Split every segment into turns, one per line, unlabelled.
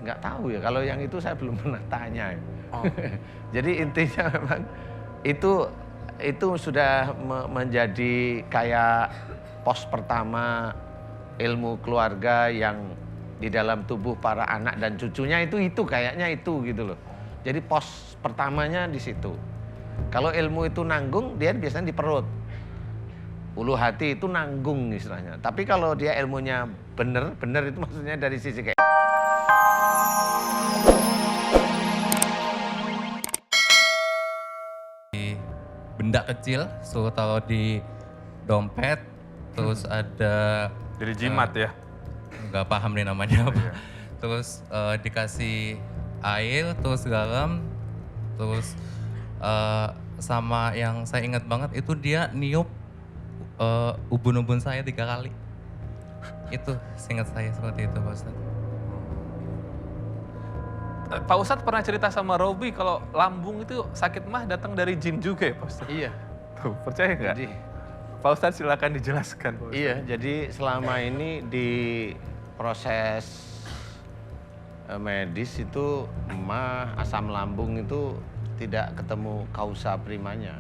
Nggak tahu ya, kalau yang itu saya belum pernah tanya.
Oh.
Jadi intinya memang itu sudah menjadi kayak pos pertama ilmu keluarga yang di dalam tubuh para anak dan cucunya itu kayaknya itu gitu loh. Jadi pos pertamanya di situ. Kalau ilmu itu nanggung, dia biasanya di perut. Ulu hati itu nanggung istilahnya. Tapi kalau dia ilmunya bener itu maksudnya dari sisi kayak
benda kecil, suruh taruh di dompet, terus ada
Jadi jimat ya?
nggak paham nih namanya apa.
Iya.
Terus dikasih air, terus garam, terus sama yang saya ingat banget itu dia niup ubun-ubun saya 3 kali. Itu seingat saya seperti itu Pak Ustadz.
Pak Ustadz pernah cerita sama Robi kalau lambung itu sakit mah datang dari jin juga ya Pak Ustadz?
iya.
Tuh, percaya nggak?
Jadi
Pak Ustadz silakan dijelaskan Pak Ustadz.
iya, jadi selama ini di proses medis itu emah, asam lambung itu tidak ketemu kausa primanya.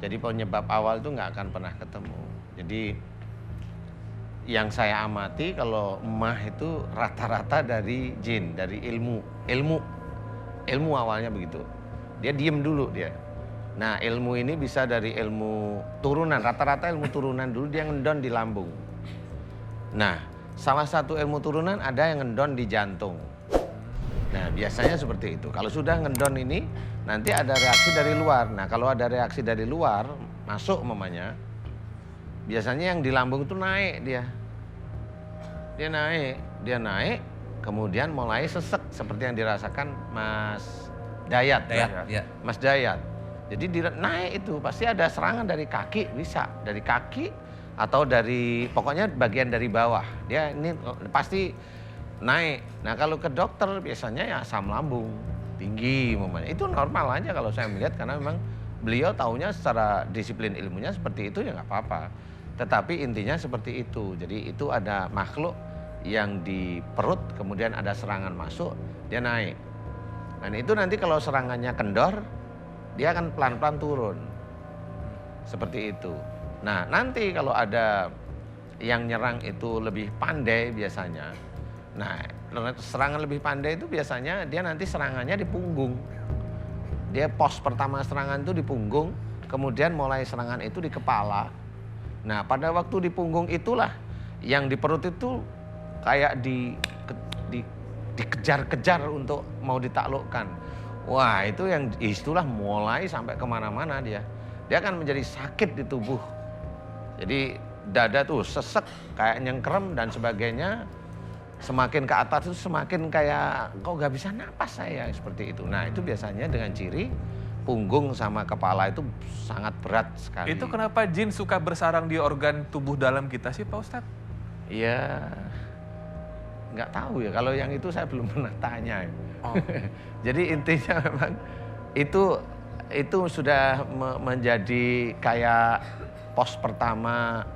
Jadi penyebab awal itu nggak akan pernah ketemu. Jadi yang saya amati kalau emah itu rata-rata dari jin, dari ilmu awalnya begitu. Dia diem dulu dia. Nah ilmu ini bisa dari ilmu turunan, rata-rata ilmu turunan dulu dia ngendon di lambung. Nah salah satu ilmu turunan ada yang ngendon di jantung. Nah biasanya seperti itu. Kalau sudah ngendon ini nanti ada reaksi dari luar. Nah kalau ada reaksi dari luar masuk umpamanya, biasanya yang di lambung itu naik dia. Dia naik, kemudian mulai sesek seperti yang dirasakan Mas Dayat.
Ya.
Mas Dayat. Jadi naik itu pasti ada serangan dari kaki, bisa dari kaki atau dari pokoknya bagian dari bawah. Dia ini pasti naik. Nah kalau ke dokter biasanya ya asam lambung tinggi umpamanya. Itu normal aja kalau saya melihat karena memang beliau taunya secara disiplin ilmunya seperti itu ya nggak apa-apa. Tetapi intinya seperti itu. Jadi itu ada makhluk yang di perut kemudian ada serangan masuk dia naik. Nah itu nanti kalau serangannya kendor dia akan pelan-pelan turun. Seperti itu. Nah nanti kalau ada yang nyerang itu lebih pandai biasanya. Nah serangan lebih pandai itu biasanya dia nanti serangannya di punggung. Dia pos pertama serangan itu di punggung, kemudian mulai serangan itu di kepala. Nah pada waktu di punggung itulah yang di perut itu kayak dikejar-kejar untuk mau ditaklukkan. Wah itu yang itulah mulai sampai kemana-mana dia. Dia akan menjadi sakit di tubuh. Jadi dada tuh sesek kayak nyengkrem dan sebagainya. Semakin ke atas itu semakin kayak kok gak bisa napas saya seperti itu. Nah itu biasanya dengan ciri punggung sama kepala itu sangat berat sekali.
Itu kenapa jin suka bersarang di organ tubuh dalam kita sih Pak Ustadz?
Iya, nggak tahu ya. Kalau yang itu saya belum pernah tanya.
Oh.
Jadi intinya memang itu sudah menjadi kayak pos pertama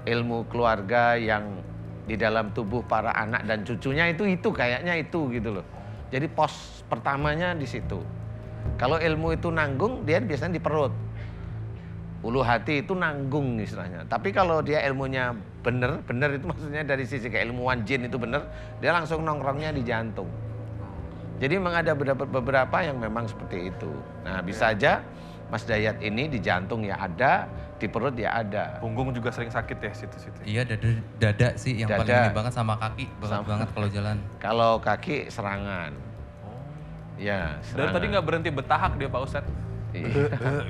ilmu keluarga yang di dalam tubuh para anak dan cucunya itu kayaknya itu gitu loh. Jadi pos pertamanya di situ. Kalau ilmu itu nanggung, dia biasanya di perut. Ulu hati itu nanggung istilahnya. Tapi kalau dia ilmunya bener itu maksudnya dari sisi keilmuan jin itu bener, dia langsung nongkrongnya di jantung. Jadi memang ada beberapa yang memang seperti itu. Nah bisa aja Mas Dayat ini di jantung ya ada, di perut ya ada.
Punggung juga sering sakit ya situ-situ.
Iya dada sih yang paling
Dada.
ini banget sama kaki berat banget kalau jalan.
Kalau kaki serangan.
Oh.
Ya,
Dan
serangan.
tadi nggak berhenti betahak dia Pak Ustadz.
Iya,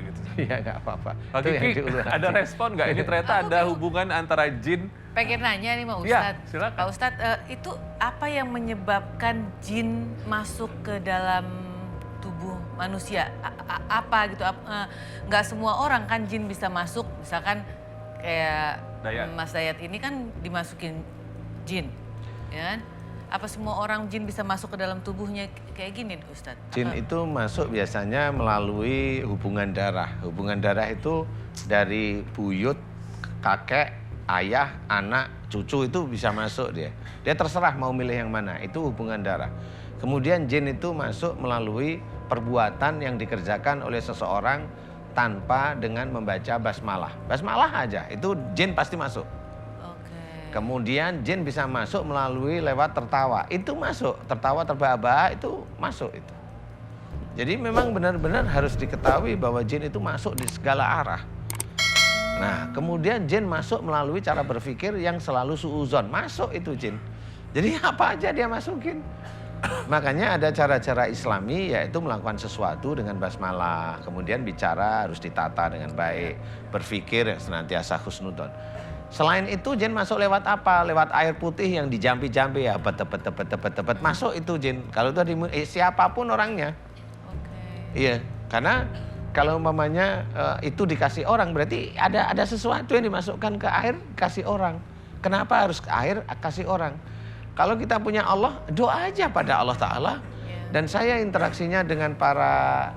gitu.
iya nggak apa-apa.
Pak
Itu yang
Kiki,
di ulu hati.
ada respon nggak? Ini ternyata ada hubungan antara jin.
Pengen nanya nih Pak
Iya,
Ustadz.
silakan.
Pak Ustadz, itu apa yang menyebabkan jin masuk ke dalam tubuh manusia? Apa gitu? Nggak semua orang kan jin bisa masuk, misalkan kayak
Dayat.
Mas Dayat ini kan dimasukin jin, ya kan? Apa semua orang jin bisa masuk ke dalam tubuhnya kayak gini Ustadz?
Jin itu masuk biasanya melalui hubungan darah. Hubungan darah itu dari buyut, kakek, ayah, anak, cucu itu bisa masuk dia. Dia terserah mau milih yang mana, itu hubungan darah. Kemudian jin itu masuk melalui perbuatan yang dikerjakan oleh seseorang tanpa dengan membaca basmalah. Basmalah aja, itu jin pasti masuk.
Oke.
Kemudian jin bisa masuk melalui lewat tertawa. Itu masuk, tertawa terbahak-bahak itu masuk itu. Jadi memang benar-benar harus diketahui bahwa jin itu masuk di segala arah. Nah, kemudian jin masuk melalui cara berpikir yang selalu suuzon. Masuk itu jin. Jadi apa aja dia masukin. Makanya ada cara-cara Islami yaitu melakukan sesuatu dengan basmalah. Kemudian bicara harus ditata dengan baik. Berpikir yang senantiasa husnudon. Selain itu jin masuk lewat apa? Lewat air putih yang dijampi-jampi ya. Tepet. Masuk itu jin. Kalau itu siapapun orangnya.
Oke.
Iya, karena kalau umpamanya itu dikasih orang berarti ada sesuatu yang dimasukkan ke air kasih orang. Kenapa harus ke air kasih orang? Kalau kita punya Allah, doa aja pada Allah Ta'ala. Dan saya interaksinya dengan para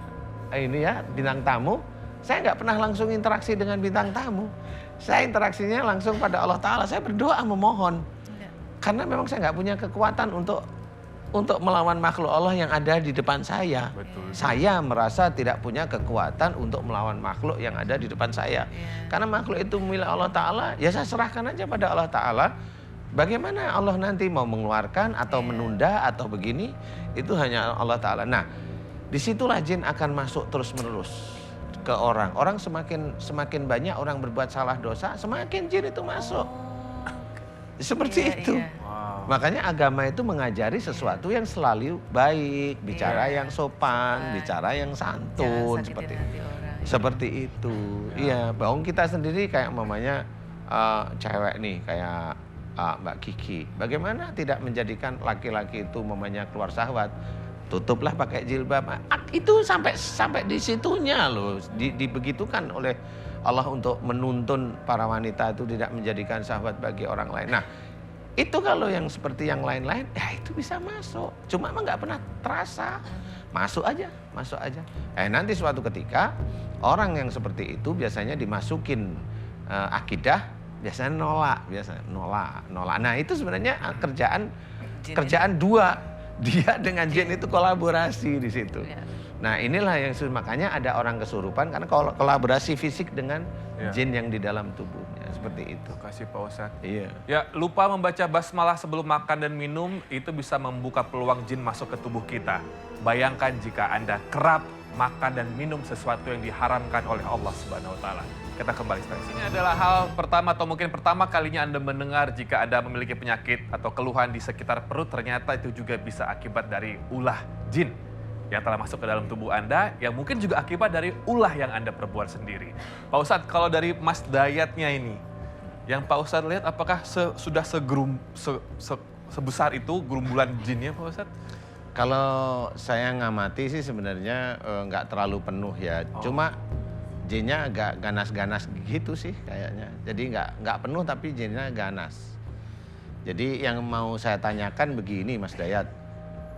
bintang tamu, saya nggak pernah langsung interaksi dengan bintang tamu. Saya interaksinya langsung pada Allah Ta'ala. Saya berdoa memohon. Karena memang saya nggak punya kekuatan untuk melawan makhluk Allah yang ada di depan saya.
Betul.
Saya merasa tidak punya kekuatan untuk melawan makhluk yang ada di depan saya. Karena makhluk itu milik Allah Ta'ala, ya saya serahkan aja pada Allah Ta'ala. Bagaimana Allah nanti mau mengeluarkan atau menunda atau begini, itu hanya Allah Ta'ala. Nah, disitulah jin akan masuk terus-menerus ke orang. Orang semakin banyak orang berbuat salah dosa, semakin jin itu masuk. Seperti itu.
Wow.
Makanya agama itu mengajari sesuatu yang selalu baik, bicara yang sopan, bicara yang santun, seperti itu. Seperti itu. Iya, bahwa kita sendiri kayak mamanya cewek nih, kayak Mbak Kiki. Bagaimana tidak menjadikan laki-laki itu mamanya keluar syahwat? Tutuplah pakai jilbab. Itu sampai di situnya loh, dibegitukan oleh Allah untuk menuntun para wanita itu tidak menjadikan syahwat bagi orang lain. Nah, itu kalau yang seperti yang lain-lain, ya itu bisa masuk. Cuma emang nggak pernah terasa. Masuk aja. Nanti suatu ketika orang yang seperti itu biasanya dimasukin akidah, biasanya nolak. Nah itu sebenarnya kerjaan dua. Dia dengan jin itu kolaborasi di situ. Nah inilah yang makanya ada orang kesurupan karena kolaborasi fisik dengan jin yang di dalam tubuhnya. Seperti itu.
Terima kasih Pak Ustadz.
Iya.
Ya, lupa membaca basmalah sebelum makan dan minum itu bisa membuka peluang jin masuk ke tubuh kita. Bayangkan jika Anda kerap makan dan minum sesuatu yang diharamkan oleh Allah Subhanahu wa taala. Kita kembali setelah ini. Ini adalah hal pertama atau mungkin pertama kalinya Anda mendengar jika Anda memiliki penyakit atau keluhan di sekitar perut, ternyata itu juga bisa akibat dari ulah jin yang telah masuk ke dalam tubuh Anda, yang mungkin juga akibat dari ulah yang Anda perbuat sendiri. Pak Ustadz, kalau dari Mas Dayatnya ini, yang Pak Ustadz lihat apakah sudah sebesar itu gerumbulan jinnya Pak Ustadz?
Kalau saya ngamati sih sebenarnya nggak terlalu penuh ya. Cuma jinnya agak ganas-ganas gitu sih kayaknya. Jadi nggak penuh tapi jinnya ganas. Jadi yang mau saya tanyakan begini Mas Dayat.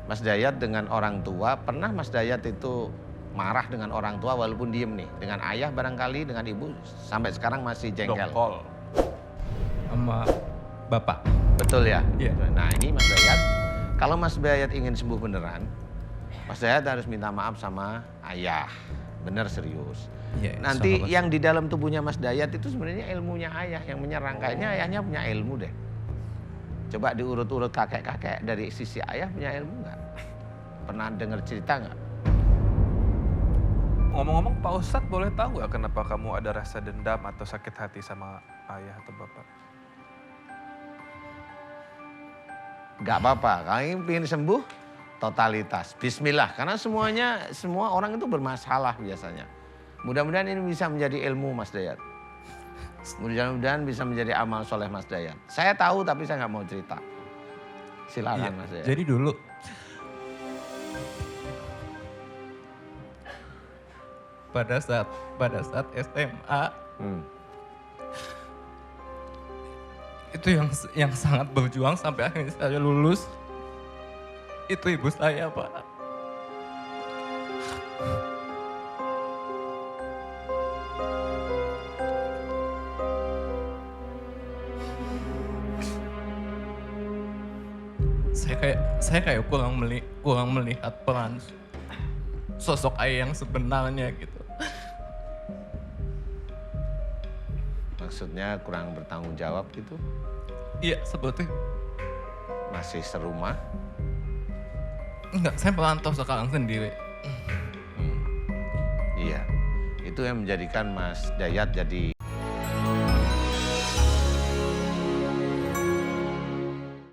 Mas Dayat dengan orang tua, pernah Mas Dayat itu marah dengan orang tua walaupun diem nih? Dengan ayah barangkali, dengan ibu sampai sekarang masih jengkel?
Dongkol.
Sama bapak.
Betul ya?
Iya.
Nah ini Mas Dayat, kalau Mas Dayat ingin sembuh beneran, Mas Dayat harus minta maaf sama ayah. Bener serius.
Iya,
Nanti
sahabat.
yang di dalam tubuhnya Mas Dayat itu sebenarnya ilmunya ayah yang menyerang. Kayaknya ayahnya punya ilmu deh. Coba diurut-urut kakek-kakek dari sisi ayah punya ilmu nggak? Pernah dengar cerita nggak?
Ngomong-ngomong Pak Ustadz boleh tahu nggak kenapa kamu ada rasa dendam atau sakit hati sama ayah atau bapak?
Nggak apa-apa, kalau ingin sembuh totalitas. Bismillah, karena semua orang itu bermasalah biasanya. Mudah-mudahan ini bisa menjadi ilmu Mas Dayat. Mudah-mudahan bisa menjadi amal soleh Mas Dayat. Saya tahu tapi saya nggak mau cerita. Silakan Mas Dayat.
Jadi dulu pada saat SMA itu yang sangat berjuang sampai akhirnya saya lulus itu ibu saya, Pak. saya kayak kurang melihat peran sosok ayah yang sebenarnya gitu.
Maksudnya kurang bertanggung jawab gitu?
Iya, seperti
Masih serumah?
enggak, saya merantau sekarang sendiri.
Iya. Itu yang menjadikan Mas Dayat jadi